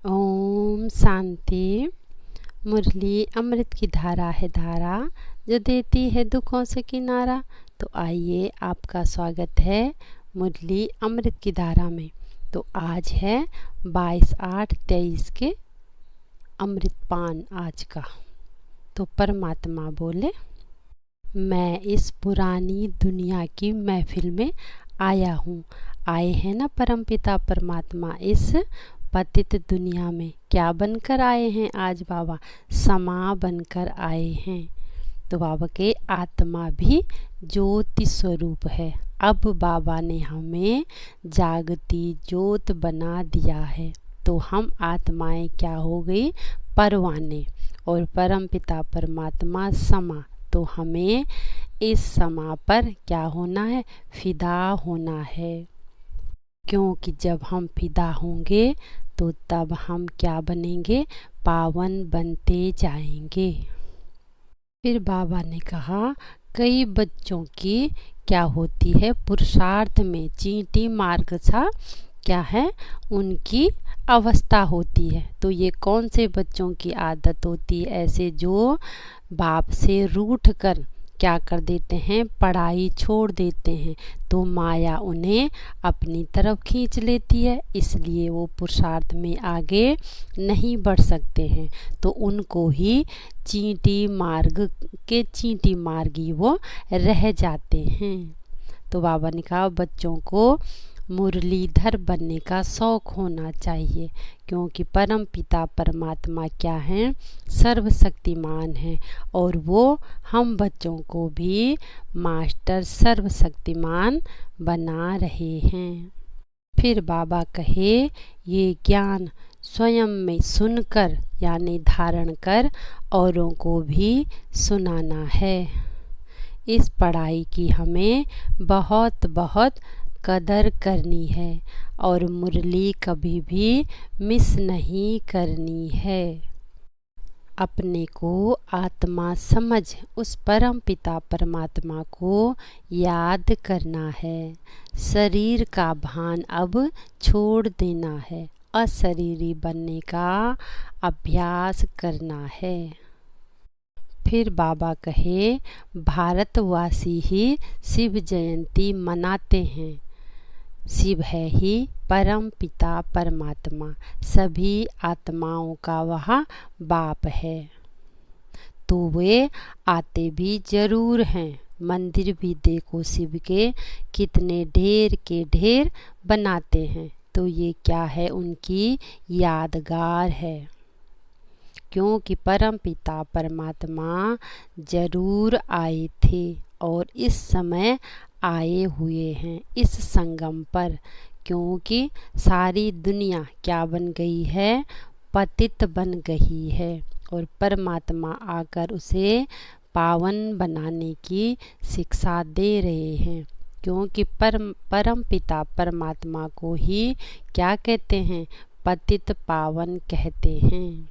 ओम शांति। मुरली अमृत की धारा है धारा, जो देती है दुखों से किनारा। तो आइए, आपका स्वागत है मुरली अमृत की धारा में। तो आज है 22/8/23 के अमृत पान आज का। तो परमात्मा बोले, मैं इस पुरानी दुनिया की महफिल में आया हूँ। आए हैं ना परमपिता परमात्मा इस पतित दुनिया में। क्या बनकर आए हैं आज बाबा? समा बनकर आए हैं। तो बाबा के आत्मा भी ज्योति स्वरूप है। अब बाबा ने हमें जागती ज्योत बना दिया है। तो हम आत्माएं क्या हो गई? परवाने। और परमपिता परमात्मा समा। तो हमें इस समा पर क्या होना है? फिदा होना है। क्योंकि जब हम फिदा होंगे तो तब हम क्या बनेंगे? पावन बनते जाएंगे। फिर बाबा ने कहा, कई बच्चों की क्या होती है? पुरुषार्थ में चींटी मार्ग सा क्या है? उनकी अवस्था होती है। तो ये कौन से बच्चों की आदत होती है? ऐसे जो बाप से रूठ कर क्या कर देते हैं? पढ़ाई छोड़ देते हैं। तो माया उन्हें अपनी तरफ खींच लेती है, इसलिए वो पुरुषार्थ में आगे नहीं बढ़ सकते हैं। तो उनको ही चींटी मार्ग के चींटी मार्गी वो रह जाते हैं। तो बाबा ने कहा, बच्चों को मुरलीधर बनने का शौक होना चाहिए, क्योंकि परम पिता परमात्मा क्या हैं? सर्वशक्तिमान हैं। और वो हम बच्चों को भी मास्टर सर्वशक्तिमान बना रहे हैं। फिर बाबा कहे, ये ज्ञान स्वयं में सुनकर यानी धारण कर औरों को भी सुनाना है। इस पढ़ाई की हमें बहुत बहुत कदर करनी है और मुरली कभी भी मिस नहीं करनी है। अपने को आत्मा समझ उस परम पिता परमात्मा को याद करना है। शरीर का भान अब छोड़ देना है। अशरीरी बनने का अभ्यास करना है। फिर बाबा कहे, भारतवासी ही शिव जयंती मनाते हैं। शिव है ही परम पिता परमात्मा, सभी आत्माओं का वह बाप है। तो वे आते भी जरूर हैं। मंदिर भी देखो शिव के कितने ढेर के ढेर बनाते हैं। तो ये क्या है? उनकी यादगार है। क्योंकि परम पिता परमात्मा जरूर आए थे और इस समय आए हुए हैं इस संगम पर। क्योंकि सारी दुनिया क्या बन गई है? पतित बन गई है। और परमात्मा आकर उसे पावन बनाने की शिक्षा दे रहे हैं। क्योंकि परम पिता परमात्मा को ही क्या कहते हैं? पतित पावन कहते हैं।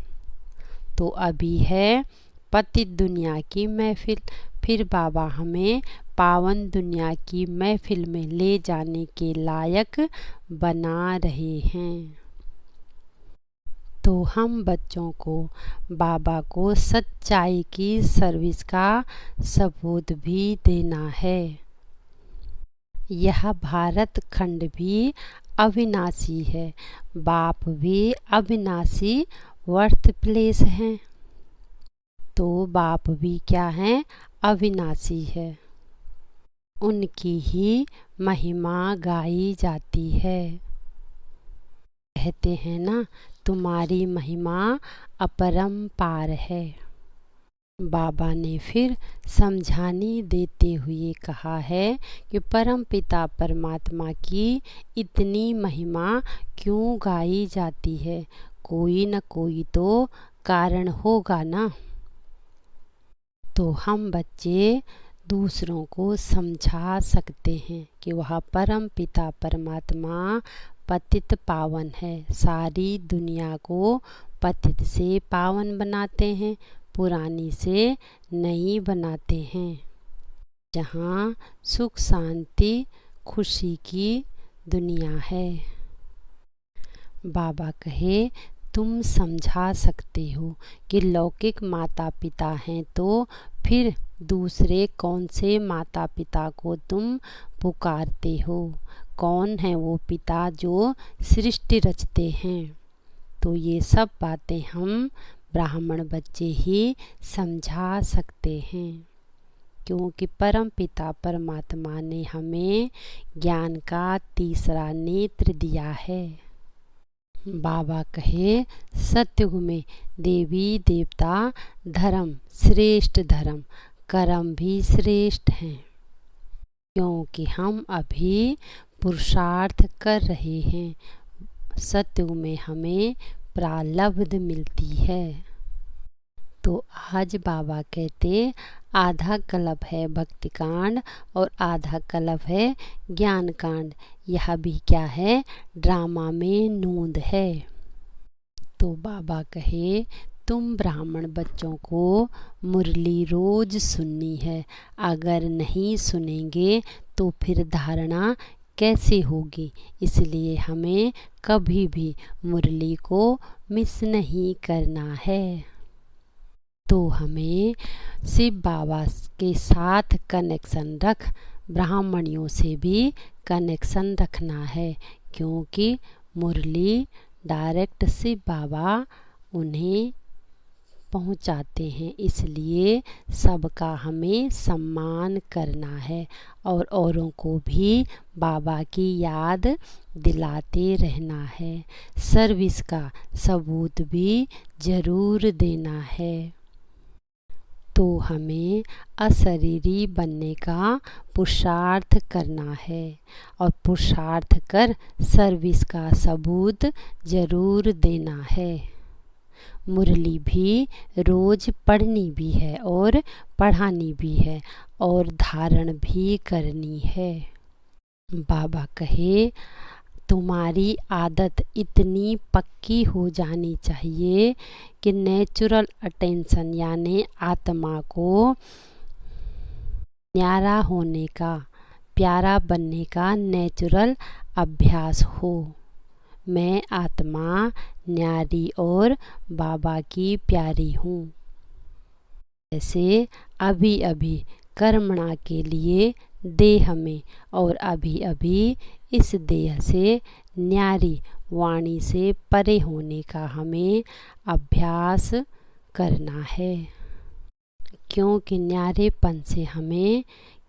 तो अभी है पतित दुनिया की महफिल। फिर बाबा हमें पावन दुनिया की महफिल में ले जाने के लायक बना रहे हैं। तो हम बच्चों को बाबा को सच्चाई की सर्विस का सबूत भी देना है। यह भारत खंड भी अविनाशी है। बाप भी अविनाशी वर्थ प्लेस हैं। तो बाप भी क्या हैं? अविनाशी है। उनकी ही महिमा गाई जाती है। कहते हैं ना, तुम्हारी महिमा अपरंपार है। बाबा ने फिर समझानी देते हुए कहा है कि परम पिता परमात्मा की इतनी महिमा क्यों गाई जाती है? कोई न कोई तो कारण होगा ना। तो हम बच्चे दूसरों को समझा सकते हैं कि वह परम पिता परमात्मा पतित पावन है। सारी दुनिया को पतित से पावन बनाते हैं, पुरानी से नई बनाते हैं। जहाँ सुख शांति खुशी की दुनिया है। बाबा कहे, तुम समझा सकते हो कि लौकिक माता पिता हैं तो फिर दूसरे कौन से माता पिता को तुम पुकारते हो? कौन है वो पिता जो सृष्टि रचते हैं? तो ये सब बातें हम ब्राह्मण बच्चे ही समझा सकते हैं, क्योंकि परम पिता परमात्मा ने हमें ज्ञान का तीसरा नेत्र दिया है। बाबा कहे, सतयुग में देवी देवता धर्म श्रेष्ठ धर्म, कर्म भी श्रेष्ठ हैं, क्योंकि हम अभी पुरुषार्थ कर रहे हैं। सतयुग में हमें प्रारब्ध मिलती है। तो आज बाबा कहते, आधा कल्प है भक्ति कांड और आधा कल्प है ज्ञान कांड। यह भी क्या है? ड्रामा में नोंद है। तो बाबा कहे, तुम ब्राह्मण बच्चों को मुरली रोज सुननी है। अगर नहीं सुनेंगे तो फिर धारणा कैसे होगी? इसलिए हमें कभी भी मुरली को मिस नहीं करना है। तो हमें शिव बाबा के साथ कनेक्शन रख, ब्राह्मणियों से भी कनेक्शन रखना है, क्योंकि मुरली डायरेक्ट शिव बाबा उन्हें पहुंचाते हैं। इसलिए सबका हमें सम्मान करना है और औरों को भी बाबा की याद दिलाते रहना है। सर्विस का सबूत भी ज़रूर देना है। तो हमें अशरीरी बनने का पुरुषार्थ करना है और पुरुषार्थ कर सर्विस का सबूत ज़रूर देना है। मुरली भी रोज पढ़नी भी है और पढ़ानी भी है और धारण भी करनी है। बाबा कहे, तुम्हारी आदत इतनी पक्की हो जानी चाहिए कि नेचुरल अटेंशन यानी आत्मा को न्यारा होने का, प्यारा बनने का नेचुरल अभ्यास हो। मैं आत्मा न्यारी और बाबा की प्यारी हूँ। जैसे अभी अभी कर्मणा के लिए देह में और अभी अभी इस देह से न्यारी वाणी से परे होने का हमें अभ्यास करना है, क्योंकि न्यारेपन से हमें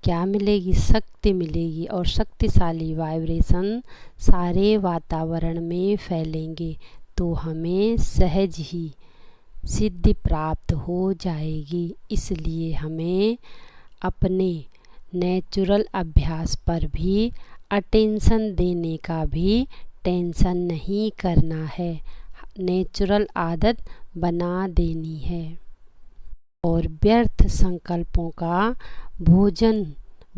क्या मिलेगी? शक्ति मिलेगी और शक्तिशाली वाइब्रेशन सारे वातावरण में फैलेंगे तो हमें सहज ही सिद्धि प्राप्त हो जाएगी। इसलिए हमें अपने नेचुरल अभ्यास पर भी अटेंशन देने का भी टेंशन नहीं करना है, नेचुरल आदत बना देनी है। और व्यर्थ संकल्पों का भोजन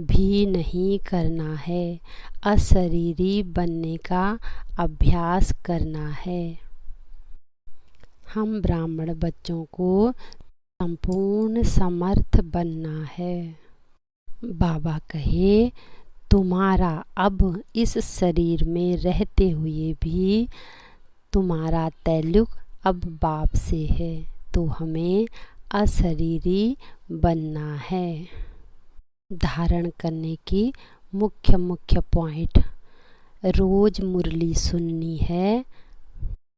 भी नहीं करना है, अशरीरी बनने का अभ्यास करना है। हम ब्राह्मण बच्चों को संपूर्ण समर्थ बनना है। बाबा कहे, तुम्हारा अब इस शरीर में रहते हुए भी तुम्हारा ताल्लुक अब बाप से है, तो हमें अशरीरी बनना है। धारण करने की मुख्य पॉइंट, रोज मुरली सुननी है।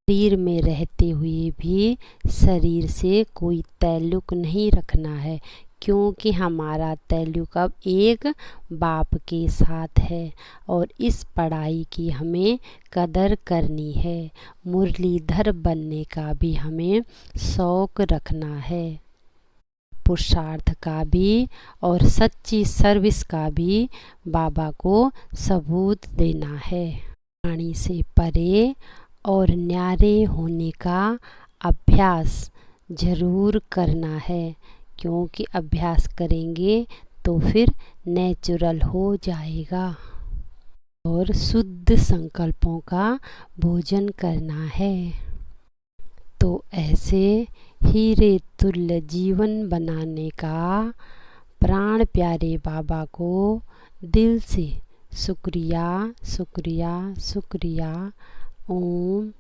शरीर में रहते हुए भी शरीर से कोई ताल्लुक नहीं रखना है, क्योंकि हमारा ताल्लुक अब एक बाप के साथ है और इस पढ़ाई की हमें कदर करनी है। मुरलीधर बनने का भी हमें शौक रखना है, पुरुषार्थ का भी और सच्ची सर्विस का भी बाबा को सबूत देना है। वाणी से परे और न्यारे होने का अभ्यास ज़रूर करना है, क्योंकि अभ्यास करेंगे तो फिर नेचुरल हो जाएगा। और शुद्ध संकल्पों का भोजन करना है। तो ऐसे हीरे तुल्य जीवन बनाने का प्राण प्यारे बाबा को दिल से शुक्रिया शुक्रिया शुक्रिया। ओम